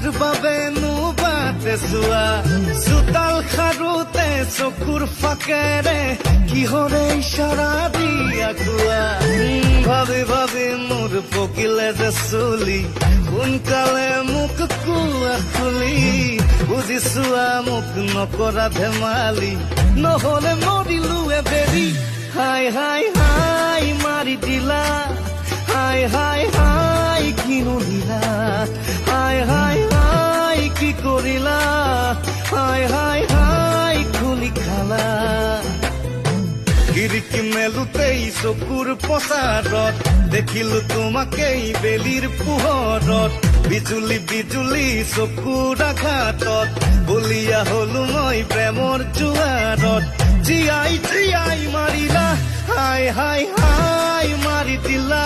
কাৰ বাবে বাটে চোৱা চোতাল সাৰোতে চকুৰ ফাকেৰে কিহৰে ইশাৰা দিয়া কোৱা ভাবি ভাবি মোৰ পকিলে যে চুলি সোনকালে মোক কোৱা খুলি বুজিছোৱা মোক নকৰা ধেমালি নহলে মৰিলো এবেৰি হাই হাই হাই মাৰি দিলা হাই হাই হাই কি নদিলা হাই হাই হাই কি কৰিলা হাই হাই হাই খুলি খালা খিৰিকী মেলোতেই চকুৰ পচাৰত দেখিলো তোমাকেই বেলিৰ পোহৰত বিজুলী বিজুলী চকুৰ আঘাতত বলিয়া হলো মই প্ৰেমৰ জোৱাৰত জীয়াই জীয়াই মাৰিলা হাই হাই হাই মাৰি দিলা